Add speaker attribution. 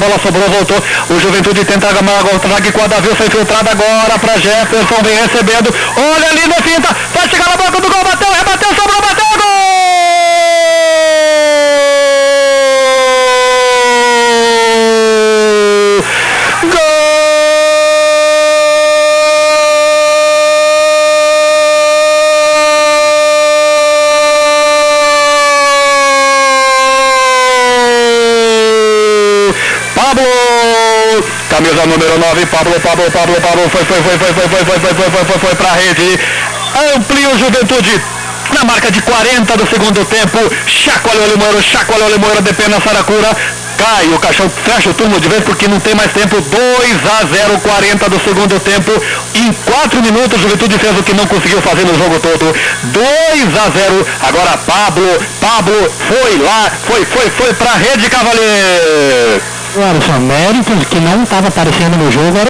Speaker 1: bola sobrou, voltou. O Juventude tenta aqui com o Davi, foi filtrado agora pra Jefferson, vem recebendo. Olha ali na finta, vai chegar na boca do gol, bateu, rebateu, sobrou, bateu, gol! Camisa número 9, Pablo, foi pra rede, amplia o Juventude na marca de 40 do segundo tempo, chacoalhou o Limoeiro, DP na Saracura, cai, o Caixão fecha o turno de vez porque não tem mais tempo, 2-0, 40 do segundo tempo, em 4 minutos o Juventude fez o que não conseguiu fazer no jogo todo, 2-0, agora Pablo foi lá, foi pra rede, Cavaleiro.
Speaker 2: Agora, só méritos que não estava aparecendo no jogo.